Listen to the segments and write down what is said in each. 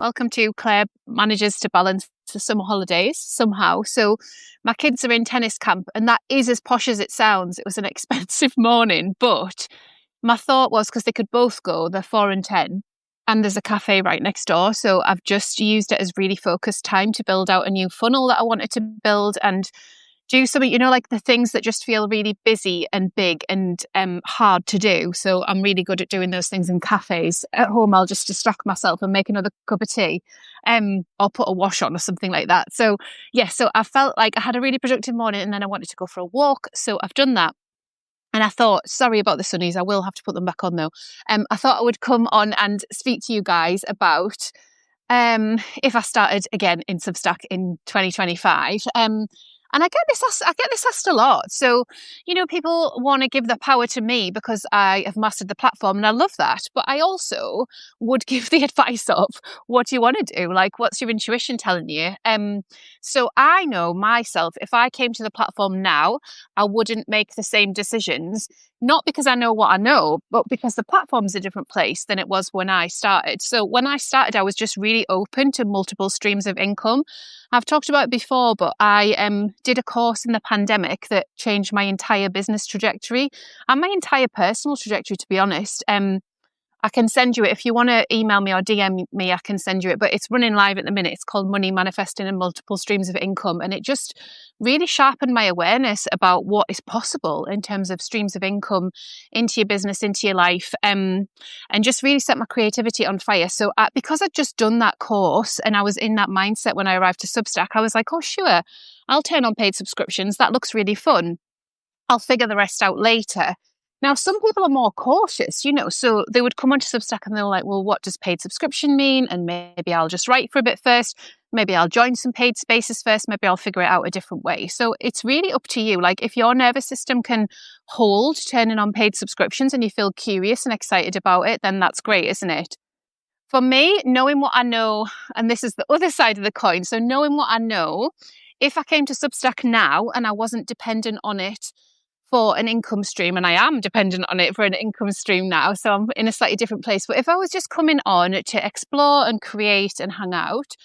Welcome to Claire manages to balance the summer holidays somehow. So my kids are in tennis camp, and that is as posh as it sounds. It was an expensive morning, but my thought was because they could both go, they're 4 and 10, and there's a cafe right next door. So I've just used it as really focused time to build out a new funnel that I wanted to build and do something, like the things that just feel really busy and big and hard to do. So I'm really good at doing those things in cafes. At home, I'll just distract myself and make another cup of tea, or put a wash on or something like that. So yeah, so I felt like I had a really productive morning, and then I wanted to go for a walk. So I've done that. And I thought, sorry about the sunnies, I will have to put them back on though. I thought I would come on and speak to you guys about if I started again in Substack in 2025. And I get this asked a lot. So, people want to give the power to me because I have mastered the platform, and I love that. But I also would give the advice of what do you want to do? Like, what's your intuition telling you? So I know myself, if I came to the platform now, I wouldn't make the same decisions. Not because I know what I know, but because the platform's a different place than it was when I started. So when I started, I was just really open to multiple streams of income. I've talked about it before, but I did a course in the pandemic that changed my entire business trajectory and my entire personal trajectory, to be honest. I can send you it. If you want to email me or DM me, I can send you it. But it's running live at the minute. It's called Money Manifesting and Multiple Streams of Income. And it just really sharpened my awareness about what is possible in terms of streams of income into your business, into your life, and just really set my creativity on fire. So because I'd just done that course and I was in that mindset when I arrived to Substack, I was like, oh, sure, I'll turn on paid subscriptions. That looks really fun. I'll figure the rest out later. Now, some people are more cautious, so they would come onto Substack and they're like, well, what does paid subscription mean? And maybe I'll just write for a bit first. Maybe I'll join some paid spaces first. Maybe I'll figure it out a different way. So it's really up to you. Like if your nervous system can hold turning on paid subscriptions and you feel curious and excited about it, then that's great, isn't it? For me, knowing what I know, and this is the other side of the coin. So knowing what I know, if I came to Substack now and I wasn't dependent on it for an income stream, and I am dependent on it for an income stream now, so I'm in a slightly different place. But if I was just coming on to explore and create and hang out,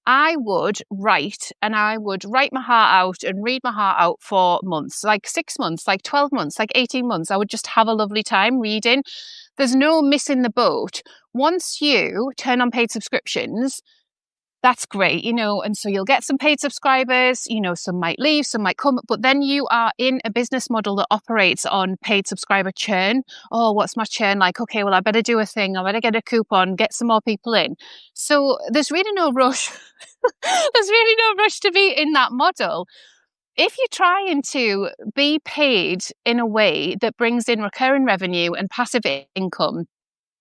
I would write my heart out and read my heart out for months, like 6 months, like 12 months, like 18 months. I would just have a lovely time reading. There's no missing the boat. Once you turn on paid subscriptions, that's great, and so you'll get some paid subscribers, some might leave, some might come, but then you are in a business model that operates on paid subscriber churn. Oh, what's my churn like? Okay, well, I better do a thing. I better get a coupon, get some more people in. So there's really no rush. There's really no rush to be in that model. If you're trying to be paid in a way that brings in recurring revenue and passive income,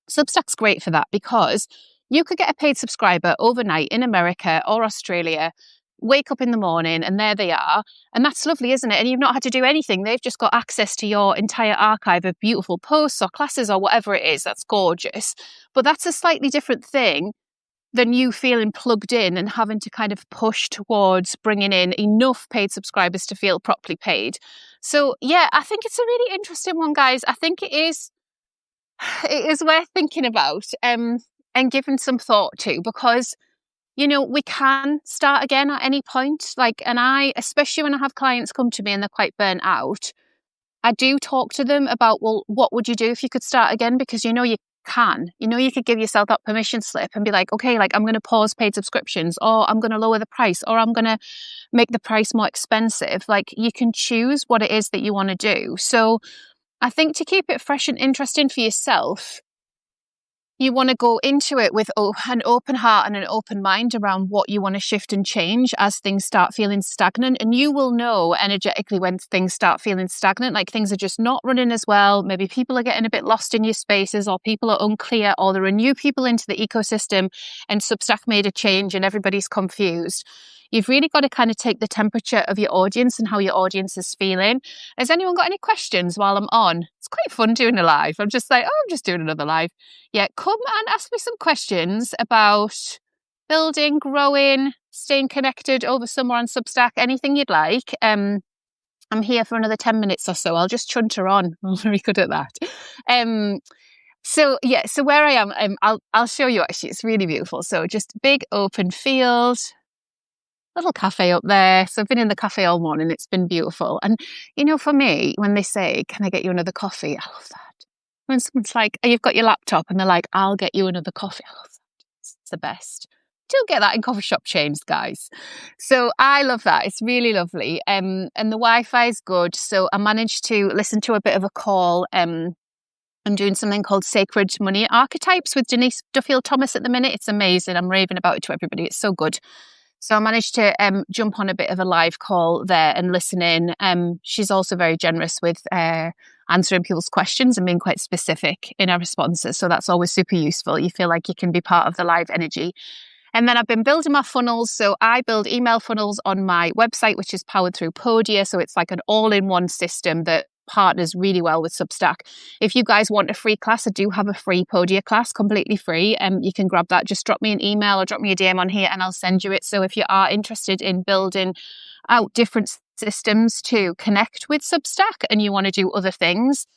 Substack's great for that because you could get a paid subscriber overnight in America or Australia, wake up in the morning and there they are. And that's lovely, isn't it? And you've not had to do anything. They've just got access to your entire archive of beautiful posts or classes or whatever it is. That's gorgeous. But that's a slightly different thing than you feeling plugged in and having to kind of push towards bringing in enough paid subscribers to feel properly paid. So yeah, I think it's a really interesting one, guys. I think it is worth thinking about and giving some thought to, because we can start again at any point. And I, especially when I have clients come to me and they're quite burnt out, I do talk to them about, well, what would you do if you could start again? Because you can. You could give yourself that permission slip and be like, okay, I'm going to pause paid subscriptions, or I'm going to lower the price, or I'm going to make the price more expensive. You can choose what it is that you want to do. So I think to keep it fresh and interesting for yourself, you want to go into it with an open heart and an open mind around what you want to shift and change as things start feeling stagnant. And you will know energetically when things start feeling stagnant, like things are just not running as well. Maybe people are getting a bit lost in your spaces, or people are unclear, or there are new people into the ecosystem and Substack made a change and everybody's confused. You've really got to kind of take the temperature of your audience and how your audience is feeling. Has anyone got any questions while I'm on? It's quite fun doing a live. I'm just like, I'm just doing another live. Yeah, come and ask me some questions about building, growing, staying connected over summer on Substack, anything you'd like. I'm here for another 10 minutes or so. I'll just chunter on. I'm very good at that. So yeah, so where I am, I'll show you actually. It's really beautiful. So just big open field, little cafe up there. So I've been in the cafe all morning. It's been beautiful. And for me, when they say, "Can I get you another coffee?" I love that. When someone's like, "Oh, you've got your laptop," and they're like, "I'll get you another coffee." I love that. It's the best. Don't get that in coffee shop chains, guys. So I love that. It's really lovely. And the Wi-Fi is good. So I managed to listen to a bit of a call. I'm doing something called Sacred Money Archetypes with Denise Duffield Thomas at the minute. It's amazing. I'm raving about it to everybody. It's so good. So I managed to jump on a bit of a live call there and listen in. She's also very generous with answering people's questions and being quite specific in her responses. So that's always super useful. You feel like you can be part of the live energy. And then I've been building my funnels. So I build email funnels on my website, which is powered through Podia. So it's like an all-in-one system that partners really well with Substack. If you guys want a free class, I do have a free Podia class, completely free. You can grab that. Just drop me an email or drop me a DM on here and I'll send you it. So if you are interested in building out different systems to connect with Substack and you want to do other things,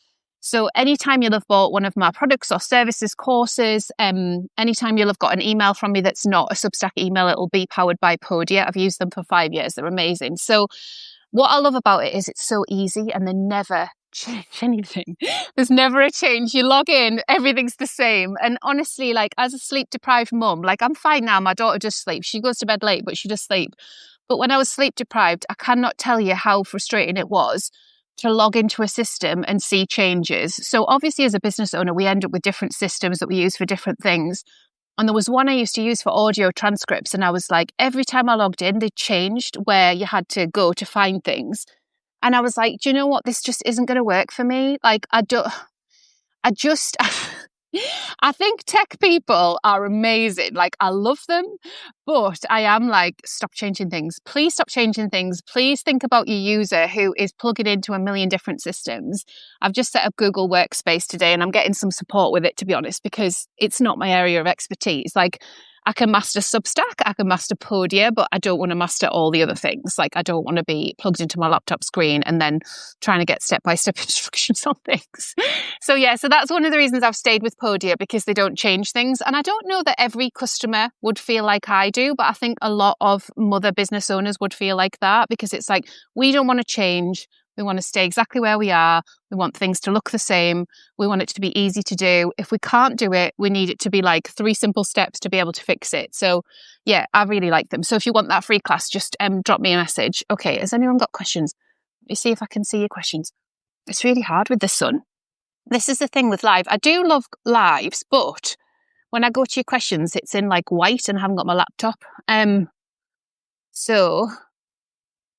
so anytime you'll have bought one of my products or services, courses, anytime you'll have got an email from me that's not a Substack email, it'll be powered by Podia. I've used them for 5 years. They're amazing. So what I love about it is it's so easy and they never change anything. There's never a change. You log in, everything's the same. And honestly, like as a sleep deprived mum, like I'm fine now. My daughter does sleep. She goes to bed late, but she does sleep. But when I was sleep deprived, I cannot tell you how frustrating it was to log into a system and see changes. So obviously as a business owner, we end up with different systems that we use for different things. And there was one I used to use for audio transcripts. And I was like, every time I logged in, they changed where you had to go to find things. And I was like, do you know what? This just isn't going to work for me. Like, I think tech people are amazing. Like, I love them, but I am like, stop changing things. Please stop changing things. Please think about your user who is plugging into a million different systems. I've just set up Google Workspace today and I'm getting some support with it, to be honest, because it's not my area of expertise. Like, I can master Substack, I can master Podia, but I don't want to master all the other things. Like, I don't want to be plugged into my laptop screen and then trying to get step-by-step instructions on things. So that's one of the reasons I've stayed with Podia, because they don't change things. And I don't know that every customer would feel like I do, but I think a lot of mother business owners would feel like that, because it's like, we don't want to change. We want to stay exactly where we are. We want things to look the same. We want it to be easy to do. If we can't do it, we need it to be like 3 simple steps to be able to fix it. So yeah, I really like them. So if you want that free class, just drop me a message. Okay, has anyone got questions? Let me see if I can see your questions. It's really hard with the sun. This is the thing with live. I do love lives, but when I go to your questions, it's in like white and I haven't got my laptop. So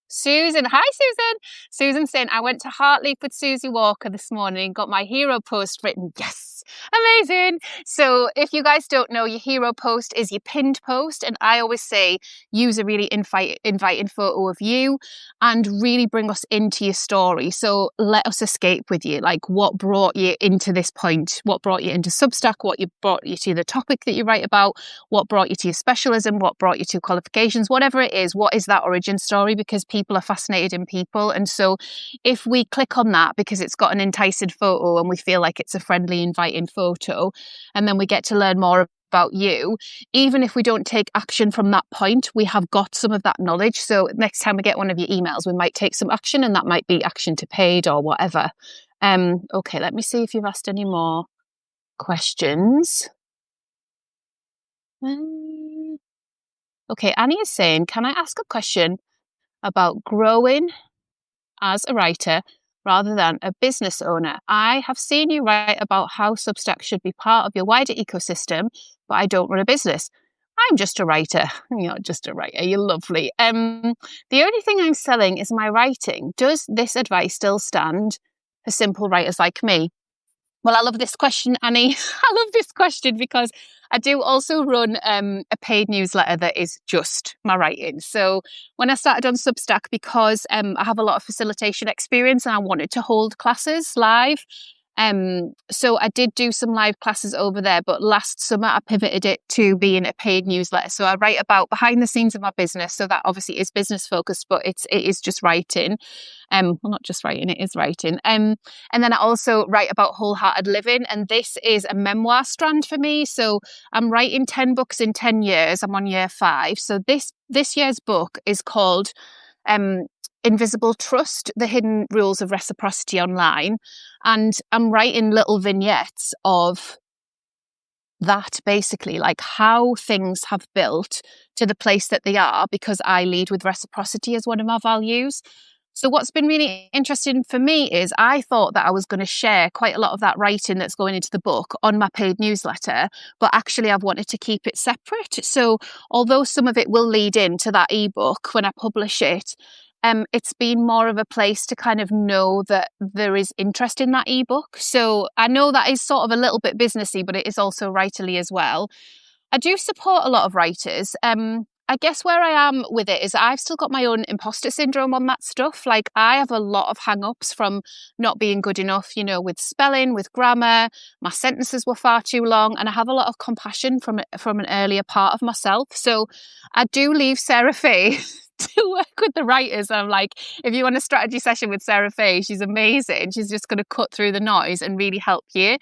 Susan, hi Susan. Susan's saying, I went to Heartleap with Susie Walker this morning, got my hero post written. Yes, amazing. So if you guys don't know, your hero post is your pinned post. And I always say, use a really inviting photo of you and really bring us into your story. So let us escape with you. Like, what brought you into this point? What brought you into Substack? What brought you to the topic that you write about? What brought you to your specialism? What brought you to qualifications? Whatever it is, what is that origin story? Because people are fascinated in people. And so if we click on that because it's got an enticing photo and we feel like it's a friendly, inviting photo, and then we get to learn more about you, even if we don't take action from that point, we have got some of that knowledge. So next time we get one of your emails, we might take some action, and that might be action to paid or whatever. Okay, let me see if you've asked any more questions. Okay, Annie is saying, can I ask a question about growing as a writer rather than a business owner? I have seen you write about how Substack should be part of your wider ecosystem, but I don't run a business. I'm just a writer. You're not just a writer. You're lovely. The only thing I'm selling is my writing. Does this advice still stand for simple writers like me? Well, I love this question, Annie. I love this question because I do also run a paid newsletter that is just my writing. So when I started on Substack, because I have a lot of facilitation experience and I wanted to hold classes live, So I did do some live classes over there, but last summer I pivoted it to being a paid newsletter. So I write about behind the scenes of my business. So that obviously is business focused, but it is just writing. Well, not just writing, it is writing. And then I also write about wholehearted living. And this is a memoir strand for me. So I'm writing 10 books in 10 years. I'm on year 5. So this year's book is called Invisible Trust, The Hidden Rules of Reciprocity Online. And I'm writing little vignettes of that, basically, like how things have built to the place that they are because I lead with reciprocity as one of my values. So what's been really interesting for me is I thought that I was going to share quite a lot of that writing that's going into the book on my paid newsletter, but actually I've wanted to keep it separate. So although some of it will lead into that ebook when I publish it, it's been more of a place to kind of know that there is interest in that ebook. So I know that is sort of a little bit businessy, but it is also writerly as well. I do support a lot of writers. I guess where I am with it is I've still got my own imposter syndrome on that stuff. Like I have a lot of hang-ups from not being good enough, with spelling, with grammar. My sentences were far too long, and I have a lot of compassion from an earlier part of myself. So I do leave Sarah Fay to work with the writers. I'm like, if you want a strategy session with Sarah Fay, she's amazing. She's just going to cut through the noise and really help you.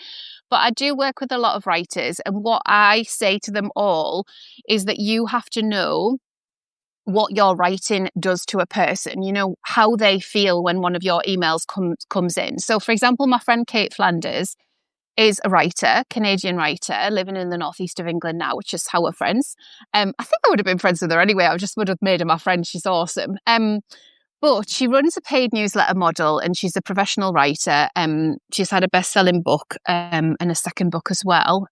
But I do work with a lot of writers, and what I say to them all is that you have to know what your writing does to a person, how they feel when one of your emails comes in. So, for example, my friend Kate Flanders is a writer, Canadian writer, living in the northeast of England now, which is how we're friends. I think I would have been friends with her anyway. I just would have made her my friend. She's awesome. But she runs a paid newsletter model, and she's a professional writer. She's had a best-selling book and a second book as well,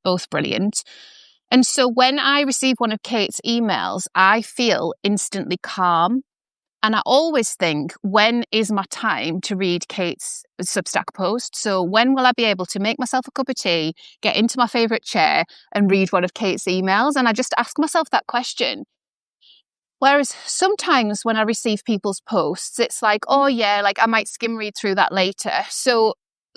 both brilliant. And so when I receive one of Kate's emails, I feel instantly calm. And I always think, when is my time to read Kate's Substack post? So when will I be able to make myself a cup of tea, get into my favourite chair and read one of Kate's emails? And I just ask myself that question. Whereas sometimes when I receive people's posts, it's like, oh yeah, like I might skim read through that later. So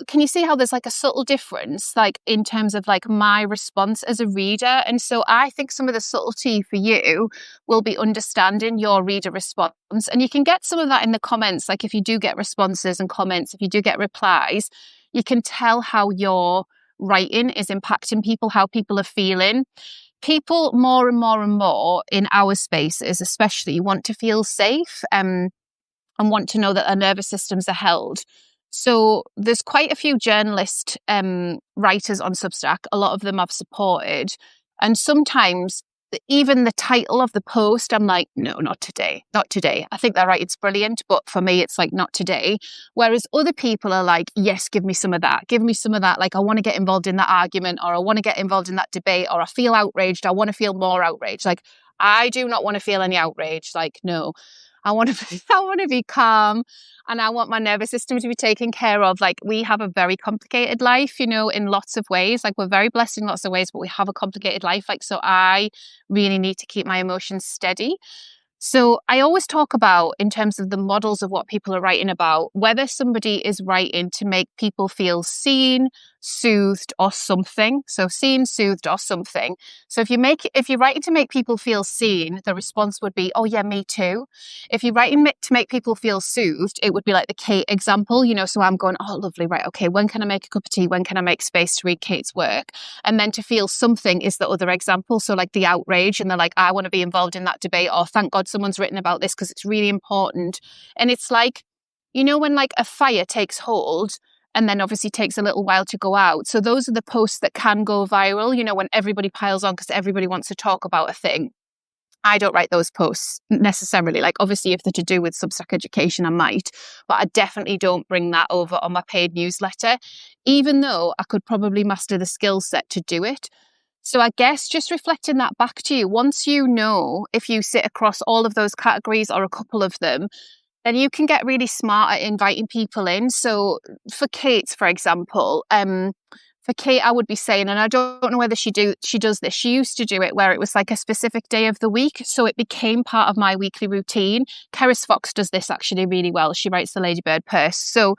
can you see how there's like a subtle difference, like in terms of like my response as a reader? And so I think some of the subtlety for you will be understanding your reader response. And you can get some of that in the comments. Like if you do get responses and comments, if you do get replies, you can tell how your writing is impacting people, how people are feeling. People more and more and more in our spaces, especially, want to feel safe and want to know that their nervous systems are held. So there's quite a few journalist writers on Substack. A lot of them I've supported. And sometimes even the title of the post, I'm like, no, not today, not today. I think that writing's brilliant, but for me, it's like, not today. Whereas other people are like, yes, give me some of that. Give me some of that. Like, I want to get involved in that argument, or I want to get involved in that debate, or I feel outraged. I want to feel more outraged. Like, I do not want to feel any outrage. Like, no, I want to be calm, and I want my nervous system to be taken care of. Like, we have a very complicated life, in lots of ways. Like, we're very blessed in lots of ways, but we have a complicated life. Like, so I really need to keep my emotions steady. So I always talk about, in terms of the models of what people are writing about, whether somebody is writing to make people feel seen, soothed, or something. So seen, soothed, or something. So if you're writing to make people feel seen, the response would be, oh yeah, me too. If you're writing to make people feel soothed, it would be like the Kate example, so I'm going, oh, lovely, right, okay, when can I make a cup of tea? When can I make space to read Kate's work? And then to feel something is the other example. So like the outrage, and they're like, I want to be involved in that debate, or thank God someone's written about this because it's really important. And it's like, when like a fire takes hold and then obviously takes a little while to go out. So those are the posts that can go viral, when everybody piles on because everybody wants to talk about a thing. I don't write those posts necessarily. Like, obviously, if they're to do with Substack education, I might, but I definitely don't bring that over on my paid newsletter, even though I could probably master the skill set to do it. So I guess just reflecting that back to you, once you know if you sit across all of those categories or a couple of them, then you can get really smart at inviting people in. So for Kate, for example, for Kate, I would be saying, and I don't know whether she does this, she used to do it where it was like a specific day of the week. So it became part of my weekly routine. Keris Fox does this actually really well. She writes the Ladybird Purse. So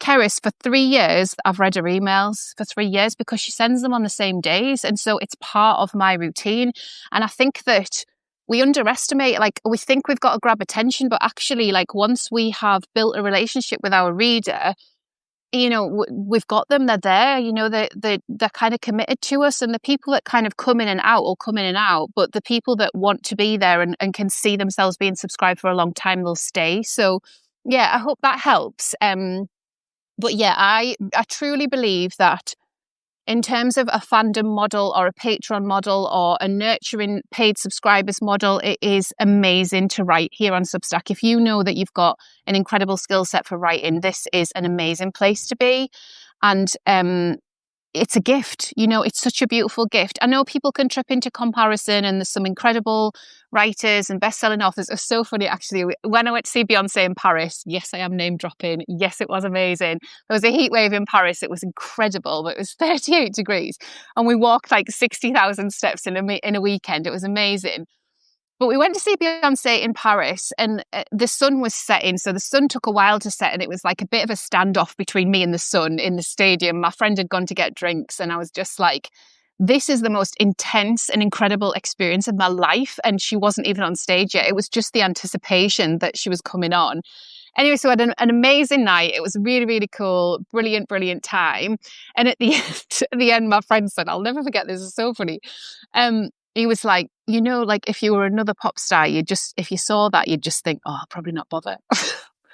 Keris, for 3 years, I've read her emails for 3 years because she sends them on the same days. And so it's part of my routine. And I think that we underestimate, like, we think we've got to grab attention, but actually, like, once we have built a relationship with our reader, we've got them, they're there, they're kind of committed to us. And the people that kind of come in and out will come in and out, but the people that want to be there and can see themselves being subscribed for a long time, they'll stay. So yeah, I hope that helps. But yeah, I truly believe that in terms of a fandom model or a Patreon model or a nurturing paid subscribers model, it is amazing to write here on Substack. If you know that you've got an incredible skill set for writing, this is an amazing place to be. And it's a gift, it's such a beautiful gift. I know people can trip into comparison, and there's some incredible writers and best-selling authors. It was so funny, actually. When I went to see Beyonce in Paris, yes, I am name dropping. Yes, it was amazing. There was a heat wave in Paris. It was incredible, but it was 38 degrees. And we walked like 60,000 steps in a weekend. It was amazing. But we went to see Beyonce in Paris, and the sun was setting. So the sun took a while to set, and it was like a bit of a standoff between me and the sun in the stadium. My friend had gone to get drinks, and I was just like, this is the most intense and incredible experience of my life. And she wasn't even on stage yet. It was just the anticipation that she was coming on. Anyway, so I had an amazing night. It was really, really cool. Brilliant, brilliant time. And at the end, my friend said, I'll never forget this. It's so funny. He was like, like if you were another pop star, if you saw that, you'd just think, oh, I'll probably not bother.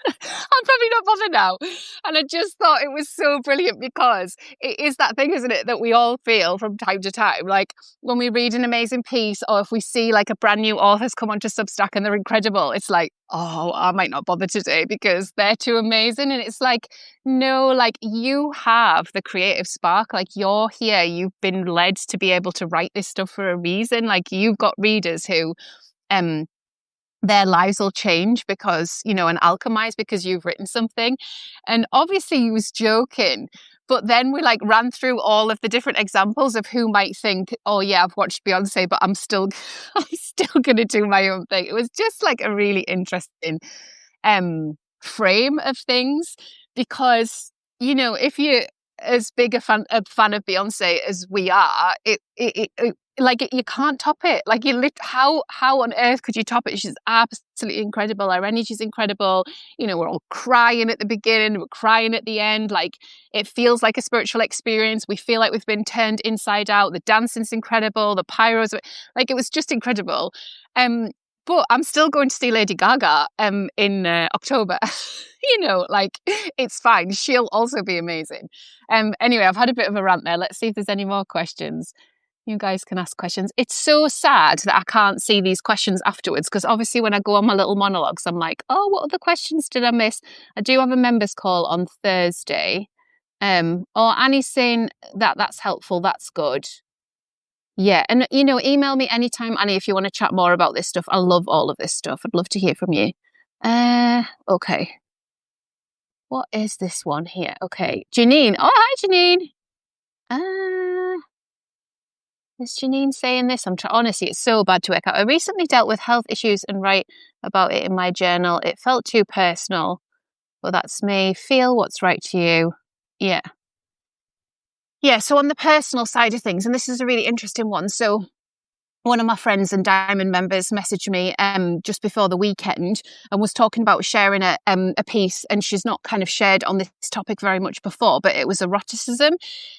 I'll probably not bother now. And I just thought it was so brilliant, because it is that thing, isn't it, that we all feel from time to time. Like when we read an amazing piece, or if we see like a brand new author's come onto Substack and they're incredible, it's like, oh, I might not bother today because they're too amazing. And it's like, no, like you have the creative spark, like you're here, you've been led to be able to write this stuff for a reason. Like you've got readers who, their lives will change because, and alchemize because you've written something. And obviously he was joking, but then we like ran through all of the different examples of who might think, oh yeah, I've watched Beyonce, but I'm still going to do my own thing. It was just like a really interesting frame of things, because, if you're as big a fan of Beyonce as we are, you can't top it. Like how on earth could you top it? She's absolutely incredible. Her energy's incredible. We're all crying at the beginning, we're crying at the end. Like it feels like a spiritual experience. We feel like we've been turned inside out. The dancing's incredible. The pyros, like it was just incredible. But I'm still going to see Lady Gaga in October. Like it's fine. She'll also be amazing. Anyway, I've had a bit of a rant there. Let's see if there's any more questions. You guys can ask questions. It's so sad that I can't see these questions afterwards, because obviously when I go on my little monologues, I'm like, oh, what other questions did I miss? I do have a members call on Thursday. Annie's saying that's helpful. That's good. Yeah. And, email me anytime, Annie, if you want to chat more about this stuff. I love all of this stuff. I'd love to hear from you. Okay. What is this one here? Okay. Janine. Oh, hi, Janine. Is Janine saying this? Honestly, it's so bad to work out. I recently dealt with health issues and write about it in my journal. It felt too personal, but that's me. Feel what's right to you. Yeah. Yeah, so on the personal side of things, and this is a really interesting one. So one of my friends and Diamond members messaged me just before the weekend and was talking about sharing a piece, and she's not kind of shared on this topic very much before, but it was eroticism.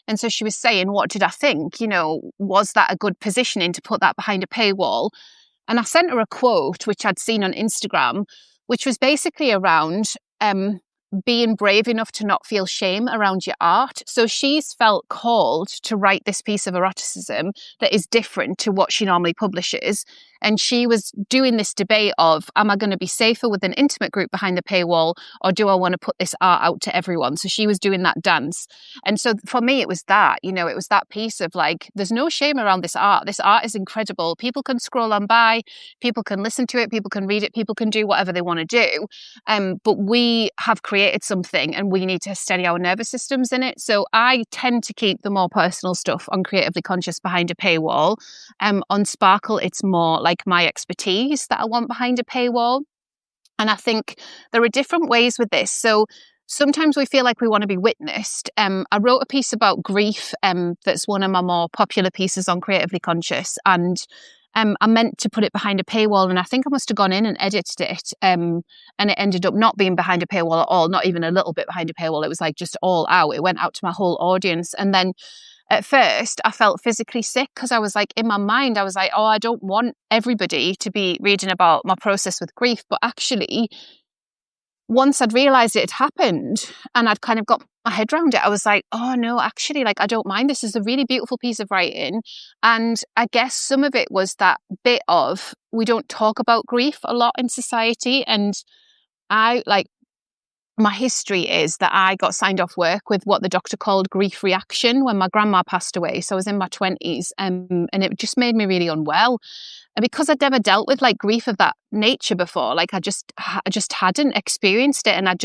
And so she was saying, what did I think? Was that a good positioning to put that behind a paywall? And I sent her a quote, which I'd seen on Instagram, which was basically around being brave enough to not feel shame around your art. So she's felt called to write this piece of eroticism that is different to what she normally publishes. And she was doing this debate of, am I going to be safer with an intimate group behind the paywall, or do I want to put this art out to everyone? So she was doing that dance. And so for me, it was that, it was that piece of like, there's no shame around this art. This art is incredible. People can scroll on by, people can listen to it, people can read it, people can do whatever they want to do. But we have created something and we need to steady our nervous systems in it. So I tend to keep the more personal stuff on Creatively Conscious behind a paywall. On Sparkle, it's more like my expertise that I want behind a paywall. And I think there are different ways with this. So sometimes we feel like we want to be witnessed. I wrote a piece about grief that's one of my more popular pieces on Creatively Conscious, and I meant to put it behind a paywall, and I think I must have gone in and edited it, and it ended up not being behind a paywall at all, not even a little bit behind a paywall. It was like just all out. It went out to my whole audience. And then at first I felt physically sick because I was like, in my mind, I was like, oh, I don't want everybody to be reading about my process with grief. But actually, once I'd realised it had happened and I'd kind of got my head around it, I was like, oh no, actually, like, I don't mind. This is a really beautiful piece of writing. And I guess some of it was that bit of, we don't talk about grief a lot in society. And I like, my history is that I got signed off work with what the doctor called grief reaction when my grandma passed away. So I was in my 20s, and it just made me really unwell. And because I'd never dealt with like grief of that nature before, like I just hadn't experienced it, and I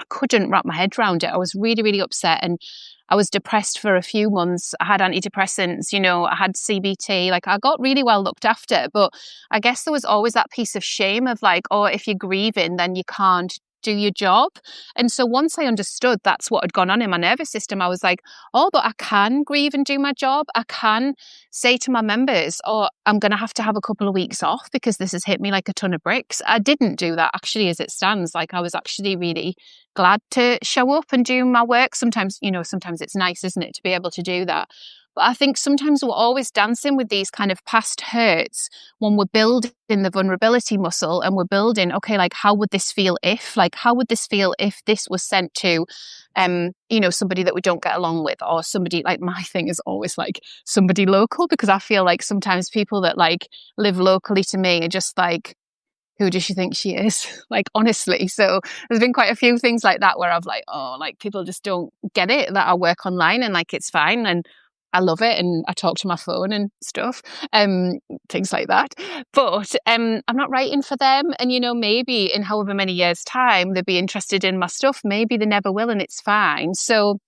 couldn't wrap my head around it. I was really, really upset, and I was depressed for a few months. I had antidepressants, I had CBT, like I got really well looked after. But I guess there was always that piece of shame of like, oh, if you're grieving, then you can't do your job. And so once I understood that's what had gone on in my nervous system, I was like, oh, but I can grieve and do my job. I can say to my members, oh, I'm going to have a couple of weeks off because this has hit me like a ton of bricks. I didn't do that actually as it stands. Like I was actually really glad to show up and do my work. Sometimes it's nice, isn't it, to be able to do that. But I think sometimes we're always dancing with these kind of past hurts when we're building the vulnerability muscle, and we're building, okay, like how would this feel if this was sent to, somebody that we don't get along with, or somebody, like my thing is always like somebody local, because I feel like sometimes people that like live locally to me are just like, who does she think she is? Like, honestly. So there's been quite a few things like that where I've like, oh, like people just don't get it that I work online and like it's fine. And I love it. And I talk to my phone and stuff, things like that. But I'm not writing for them. And, maybe in however many years' time, they'll be interested in my stuff. Maybe they never will, and it's fine. So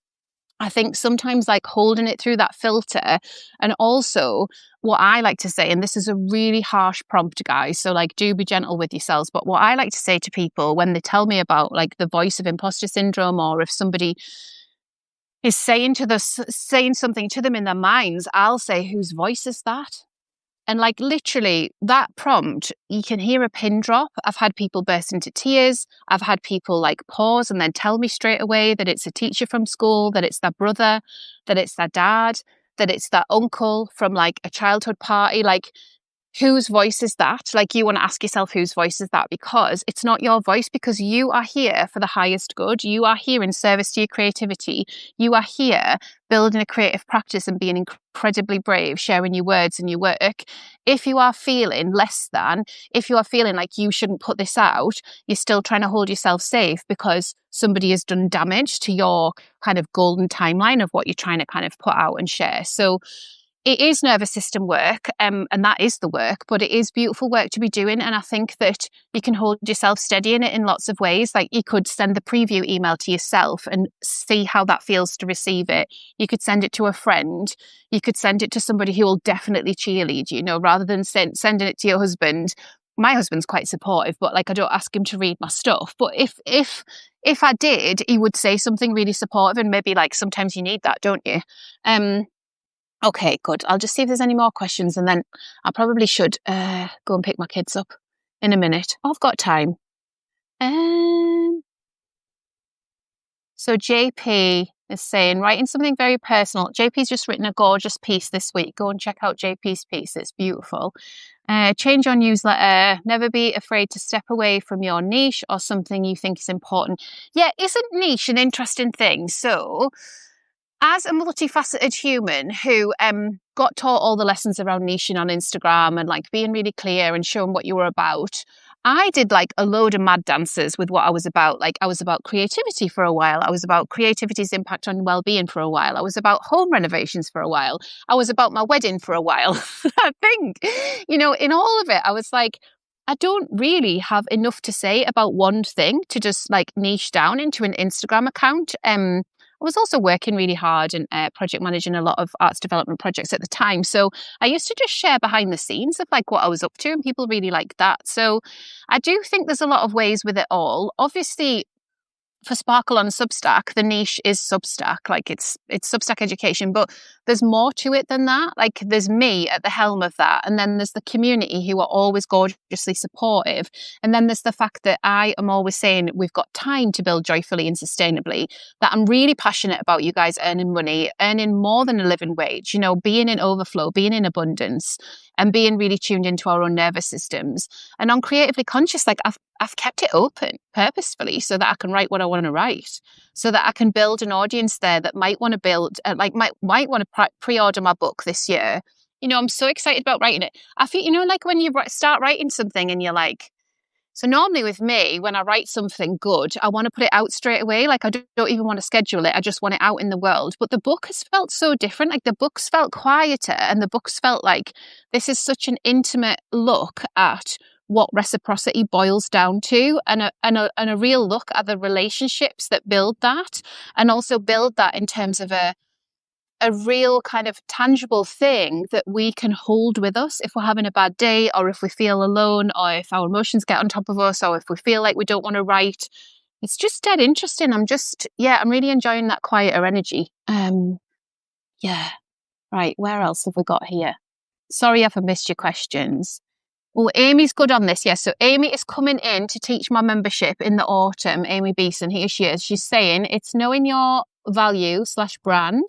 I think sometimes like holding it through that filter, and also what I like to say, and this is a really harsh prompt, guys, so like do be gentle with yourselves, but what I like to say to people when they tell me about like the voice of imposter syndrome, or if somebody is saying something to them in their minds, I'll say, whose voice is that? And like literally that prompt, you can hear a pin drop. I've had people burst into tears. I've had people like pause and then tell me straight away that it's a teacher from school, that it's their brother, that it's their dad, that it's their uncle from like a childhood party. Like, whose voice is that? Like, you want to ask yourself, whose voice is that? Because it's not your voice, because you are here for the highest good. You are here in service to your creativity. You are here building a creative practice and being incredibly brave, sharing your words and your work. If you are feeling less than, if you are feeling like you shouldn't put this out, you're still trying to hold yourself safe because somebody has done damage to your kind of golden timeline of what you're trying to kind of put out and share. So it is nervous system work, and that is the work, but it is beautiful work to be doing. And I think that you can hold yourself steady in it in lots of ways. Like, you could send the preview email to yourself and see how that feels to receive it. You could send it to a friend. You could send it to somebody who will definitely cheerlead you, rather than sending it to your husband. My husband's quite supportive, but like, I don't ask him to read my stuff. But if I did, he would say something really supportive, and maybe like sometimes you need that, don't you? Okay, good. I'll just see if there's any more questions, and then I probably should go and pick my kids up in a minute. I've got time. So JP is saying, writing something very personal. JP's just written a gorgeous piece this week. Go and check out JP's piece. It's beautiful. Change your newsletter. Never be afraid to step away from your niche or something you think is important. Yeah, isn't niche an interesting thing? So, as a multifaceted human who got taught all the lessons around niching on Instagram and like being really clear and showing what you were about, I did like a load of mad dances with what I was about. Like, I was about creativity for a while. I was about creativity's impact on well-being for a while. I was about home renovations for a while. I was about my wedding for a while. I think, in all of it, I was like, I don't really have enough to say about one thing to just like niche down into an Instagram account. I was also working really hard and project managing a lot of arts development projects at the time. So I used to just share behind the scenes of like what I was up to, and people really liked that. So I do think there's a lot of ways with it all. Obviously, for Sparkle on Substack, the niche is Substack. Like it's Substack education, but there's more to it than that. Like there's me at the helm of that. And then there's the community who are always gorgeously supportive. And then there's the fact that I am always saying we've got time to build joyfully and sustainably, that I'm really passionate about you guys earning money, earning more than a living wage, being in overflow, being in abundance, and being really tuned into our own nervous systems. And on Creatively Conscious, like I've kept it open purposefully so that I can write what I want to write, so that I can build an audience there that might want to build, might want to pre-order my book this year. I'm so excited about writing it. I feel, like when you start writing something and you're like, so normally with me, when I write something good, I want to put it out straight away. Like I don't even want to schedule it. I just want it out in the world. But the book has felt so different. Like the books felt quieter, and the books felt like this is such an intimate look at what reciprocity boils down to, and a real look at the relationships that build that, and also build that in terms of a real kind of tangible thing that we can hold with us if we're having a bad day, or if we feel alone, or if our emotions get on top of us, or if we feel like we don't want to write. It's just dead interesting. I'm really enjoying that quieter energy. Yeah. Right. Where else have we got here? Sorry if I missed your questions. Oh, Amy's good on this. Yes. So Amy is coming in to teach my membership in the autumn. Amy Beeson, here she is. She's saying it's knowing your value/brand.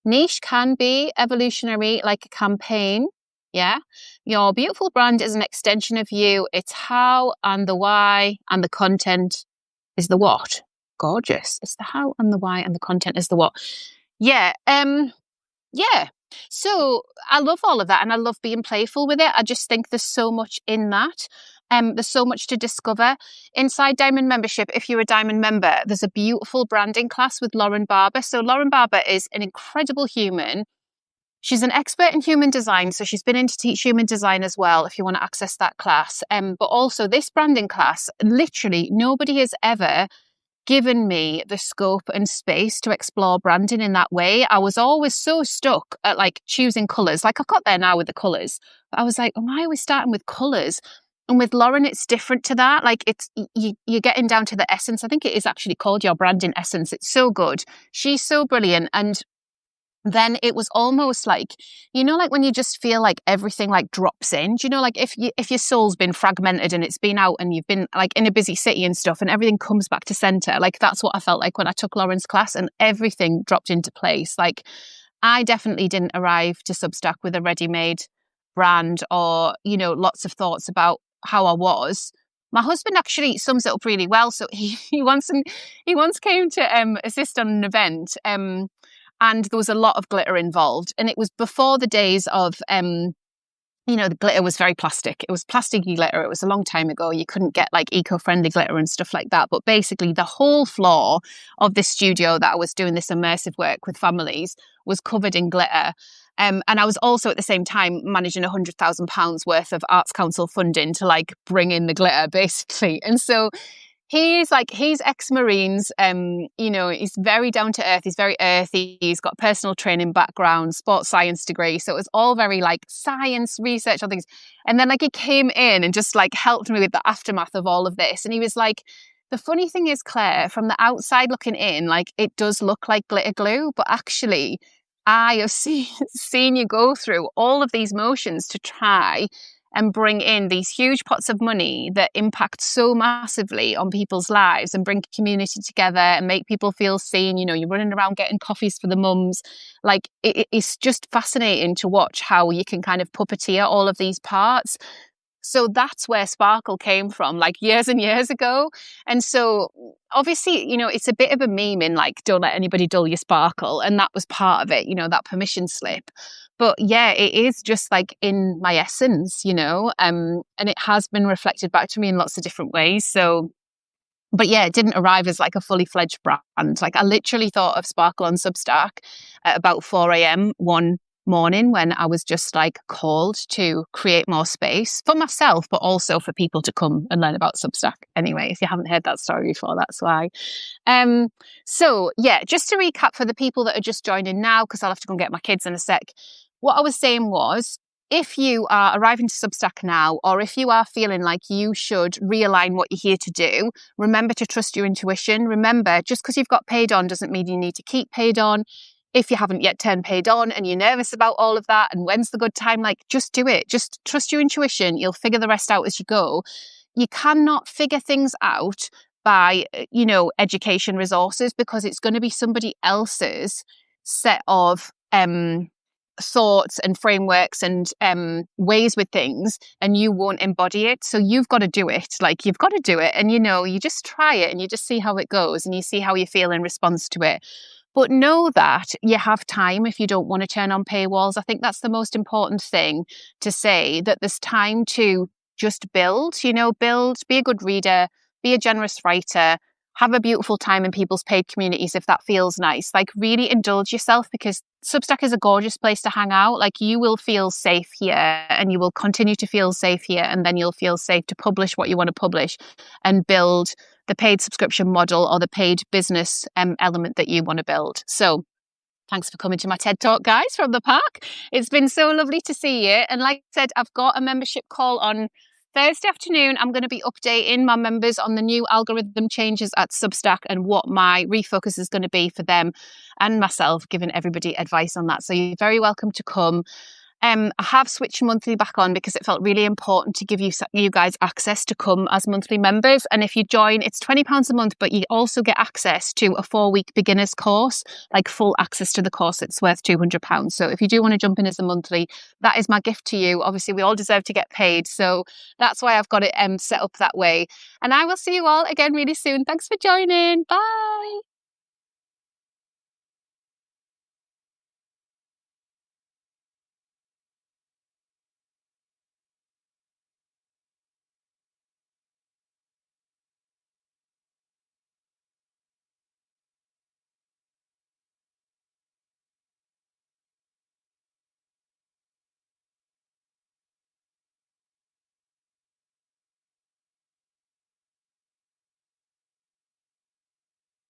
Niche can be evolutionary, like a campaign. Yeah. Your beautiful brand is an extension of you. It's how and the why, and the content is the what. Gorgeous. It's the how and the why, and the content is the what. Yeah. Yeah. So I love all of that, and I love being playful with it. I just think there's so much in that. There's so much to discover. Inside Diamond Membership, if you're a Diamond member, there's a beautiful branding class with Lauren Barber. So Lauren Barber is an incredible human. She's an expert in human design, so she's been in to teach human design as well, if you want to access that class. But also this branding class, literally nobody has ever given me the scope and space to explore branding in that way. I was always so stuck at like choosing colours. Like I've got there now with the colours, but I was like, why are we starting with colours? And with Lauren, it's different to that. Like it's, you're getting down to the essence. I think it is actually called your branding essence. It's so good. She's so brilliant. And then it was almost like, like when you just feel like everything like drops in, like if your soul's been fragmented and it's been out and you've been like in a busy city and stuff, and everything comes back to center. Like that's what I felt like when I took Lauren's class, and everything dropped into place. Like I definitely didn't arrive to Substack with a ready-made brand or, lots of thoughts about how I was. My husband actually sums it up really well. So he once came to assist on an event, and there was a lot of glitter involved. And it was before the days of, the glitter was very plastic. It was plasticky glitter. It was a long time ago. You couldn't get like eco-friendly glitter and stuff like that. But basically the whole floor of this studio that I was doing this immersive work with families was covered in glitter. And I was also at the same time managing £100,000 worth of Arts Council funding to like bring in the glitter basically. And so he's ex-Marines, he's very down to earth. He's very earthy. He's got personal training background, sports science degree. So it was all very like science research on things. And then like he came in and just like helped me with the aftermath of all of this. And he was like, the funny thing is, Claire, from the outside looking in, like it does look like glitter glue, but actually I have seen you go through all of these motions to try and bring in these huge pots of money that impact so massively on people's lives and bring community together and make people feel seen. You're running around getting coffees for the mums. Like it's just fascinating to watch how you can kind of puppeteer all of these parts. So that's where Sparkle came from, like years and years ago. And so obviously, it's a bit of a meme in like, don't let anybody dull your sparkle. And that was part of it, that permission slip. But yeah, it is just like in my essence, and it has been reflected back to me in lots of different ways. So, but yeah, it didn't arrive as like a fully fledged brand. Like I literally thought of Sparkle on Substack at about 4 a.m. one morning when I was just like called to create more space for myself, but also for people to come and learn about Substack. Anyway, if you haven't heard that story before, that's why. So yeah, just to recap for the people that are just joining now, because I'll have to go and get my kids in a sec. What I was saying was, if you are arriving to Substack now, or if you are feeling like you should realign what you're here to do, remember to trust your intuition. Remember, just because you've got paid on doesn't mean you need to keep paid on. If you haven't yet turned paid on and you're nervous about all of that and when's the good time, like, just do it. Just trust your intuition. You'll figure the rest out as you go. You cannot figure things out by, education resources, because it's going to be somebody else's set of thoughts and frameworks and ways with things, and you won't embody it. So you've got to do it. Like, you've got to do it. And, you just try it and you just see how it goes and you see how you feel in response to it. But know that you have time if you don't want to turn on paywalls. I think that's the most important thing to say, that there's time to just build, be a good reader, be a generous writer, have a beautiful time in people's paid communities if that feels nice. Like, really indulge yourself, because Substack is a gorgeous place to hang out. Like, you will feel safe here and you will continue to feel safe here. And then you'll feel safe to publish what you want to publish and build the paid subscription model or the paid business element that you want to build. So thanks for coming to my TED Talk, guys, from the park. It's been so lovely to see you. And like I said, I've got a membership call on Thursday afternoon. I'm going to be updating my members on the new algorithm changes at Substack and what my refocus is going to be for them and myself, giving everybody advice on that. So you're very welcome to come. I have switched monthly back on because it felt really important to give you guys access to come as monthly members. And if you join, it's £20 a month, but you also get access to a 4-week beginners course, like full access to the course. It's worth £200. So if you do want to jump in as a monthly, that is my gift to you. Obviously, we all deserve to get paid. So that's why I've got it set up that way. And I will see you all again really soon. Thanks for joining. Bye.